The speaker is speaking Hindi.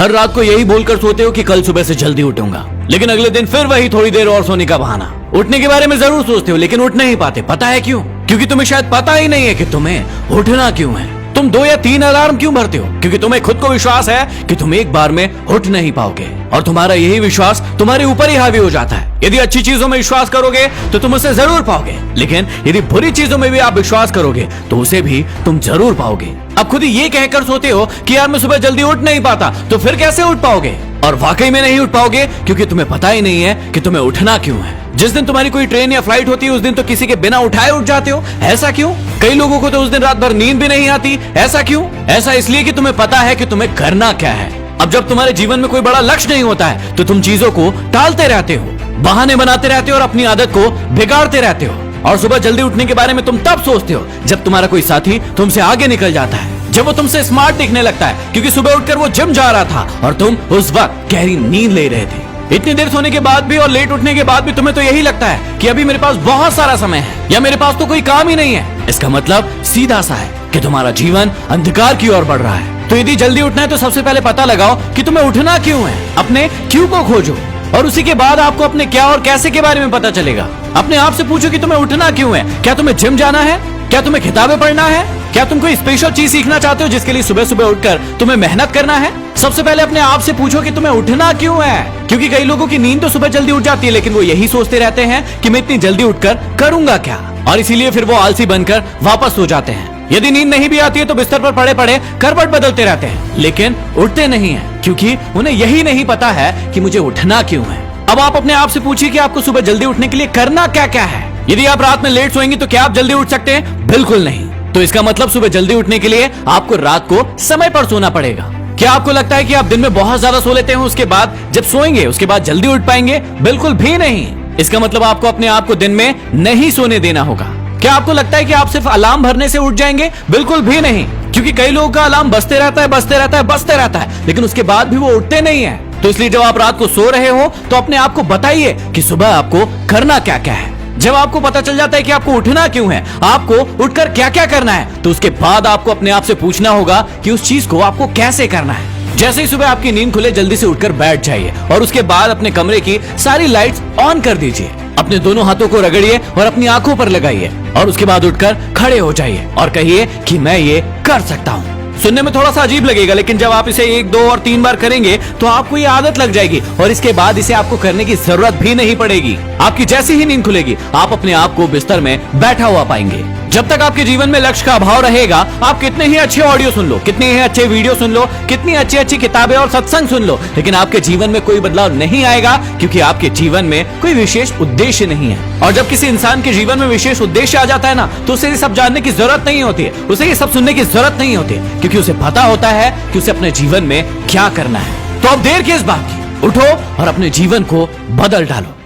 हर रात को यही बोलकर सोते हो कि कल सुबह से जल्दी उठूंगा, लेकिन अगले दिन फिर वही थोड़ी देर और सोने का बहाना। उठने के बारे में जरूर सोचते हो लेकिन उठ नहीं पाते। पता है क्यों? क्योंकि तुम्हें शायद पता ही नहीं है कि तुम्हें उठना क्यों है। तुम 2 या 3 अलार्म क्यों भरते हो? क्योंकि तुम्हें खुद को विश्वास है कि तुम एक बार में उठ नहीं पाओगे, और तुम्हारा यही विश्वास तुम्हारे ऊपर ही हावी हो जाता है। यदि अच्छी चीजों में विश्वास करोगे तो तुम उसे जरूर पाओगे, लेकिन यदि बुरी चीजों में भी आप विश्वास करोगे तो उसे भी तुम जरूर पाओगे। अब खुद ही ये कहकर सोते हो कि यार मैं सुबह जल्दी उठ नहीं पाता, तो फिर कैसे उठ पाओगे? और वाकई में नहीं उठ पाओगे क्योंकि तुम्हें पता ही नहीं है कि तुम्हें उठना क्यों है। जिस दिन तुम्हारी कोई ट्रेन या फ्लाइट होती है उस दिन तो किसी के बिना उठाए उठ जाते हो। ऐसा क्यों? कई लोगों को तो उस दिन रात भर नींद भी नहीं आती। ऐसा क्यों? ऐसा इसलिए कि तुम्हें पता है कि तुम्हें करना क्या है। अब जब तुम्हारे जीवन में कोई बड़ा लक्ष्य नहीं होता है तो तुम चीजों को टालते रहते हो, बहाने बनाते रहते हो और अपनी आदत को बिगाड़ते रहते हो। और सुबह जल्दी उठने के बारे में तुम तब सोचते हो जब तुम्हारा कोई साथी तुमसे आगे निकल जाता है, जब वो तुमसे स्मार्ट दिखने लगता है क्योंकि सुबह उठकर वो जिम जा रहा था और तुम उस वक्त गहरी नींद ले रहे थे। इतनी देर सोने के बाद भी और लेट उठने के बाद भी तुम्हें तो यही लगता है कि अभी मेरे पास बहुत सारा समय है या मेरे पास तो कोई काम ही नहीं है। इसका मतलब सीधा सा है कि तुम्हारा जीवन अंधकार की ओर बढ़ रहा है। तो यदि जल्दी उठना है तो सबसे पहले पता लगाओ कि तुम्हें उठना क्यों है। अपने क्यों को खोजो और उसी के बाद आपको अपने क्या और कैसे के बारे में पता चलेगा। अपने आप से पूछो कि तुम्हें उठना क्यों है। क्या तुम्हें जिम जाना है? क्या तुम्हें किताबें पढ़ना है? क्या तुम कोई स्पेशल चीज सीखना चाहते हो जिसके लिए सुबह सुबह उठकर तुम्हें मेहनत करना है? सबसे पहले अपने आप से पूछो कि तुम्हें उठना क्यों है। क्योंकि कई लोगों की नींद तो सुबह जल्दी उठ जाती है लेकिन वो यही सोचते रहते हैं कि मैं इतनी जल्दी उठकर करूंगा क्या, और इसीलिए फिर वो आलसी बनकर वापस सो जाते हैं। यदि नींद नहीं भी आती है तो बिस्तर पर पड़े पड़े करवट बदलते रहते हैं लेकिन उठते नहीं है क्योंकि उन्हें यही नहीं पता है कि मुझे उठना क्यों है। अब आप अपने आप से पूछिए कि आपको सुबह जल्दी उठने के लिए करना क्या क्या है। यदि आप रात में लेट सोएंगे तो क्या आप जल्दी उठ सकते हैं? बिल्कुल नहीं। तो इसका मतलब सुबह जल्दी उठने के लिए आपको रात को समय पर सोना पड़ेगा। क्या आपको लगता है कि आप दिन में बहुत ज्यादा सो लेते हैं उसके बाद जब सोएंगे उसके बाद जल्दी उठ पाएंगे? बिल्कुल भी नहीं। इसका मतलब आपको अपने आप को दिन में नहीं सोने देना होगा। क्या आपको लगता है कि आप सिर्फ अलार्म भरने से उठ जाएंगे? बिल्कुल भी नहीं, क्योंकि कई लोगों का अलार्म बजते रहता है बजते रहता है बजते रहता है लेकिन उसके बाद भी वो उठते नहीं है। तो इसलिए जब आप रात को सो रहे हो तो अपने आप को बताइए कि सुबह आपको करना क्या क्या है। जब आपको पता चल जाता है कि आपको उठना क्यों है, आपको उठकर क्या क्या करना है, तो उसके बाद आपको अपने आप से पूछना होगा कि उस चीज को आपको कैसे करना है। जैसे ही सुबह आपकी नींद खुले जल्दी से उठकर बैठ जाइए और उसके बाद अपने कमरे की सारी लाइट्स ऑन कर दीजिए। अपने दोनों हाथों को रगड़िए और अपनी आंखों पर लगाइए और उसके बाद उठकर खड़े हो जाइए और कहिए कि मैं ये कर सकता हूँ। सुनने में थोड़ा सा अजीब लगेगा लेकिन जब आप इसे 1, 2 और 3 बार करेंगे तो आपको ये आदत लग जाएगी और इसके बाद इसे आपको करने की जरूरत भी नहीं पड़ेगी। आपकी जैसी ही नींद खुलेगी आप अपने आप को बिस्तर में बैठा हुआ पाएंगे। जब तक आपके जीवन में लक्ष्य का अभाव रहेगा आप कितने ही अच्छे ऑडियो सुन लो, कितने ही अच्छे वीडियो सुन लो, कितनी अच्छी अच्छी किताबें और सत्संग सुन लो, लेकिन आपके जीवन में कोई बदलाव नहीं आएगा क्योंकि आपके जीवन में कोई विशेष उद्देश्य नहीं है। और जब किसी इंसान के जीवन में विशेष उद्देश्य आ जाता है ना तो उसे ये सब जानने की जरूरत नहीं होती है, उसे ये सब सुनने की जरूरत नहीं होती क्योंकि उसे पता होता है कि उसे अपने जीवन में क्या करना है। तो अब देर किस बात की, उठो और अपने जीवन को बदल डालो।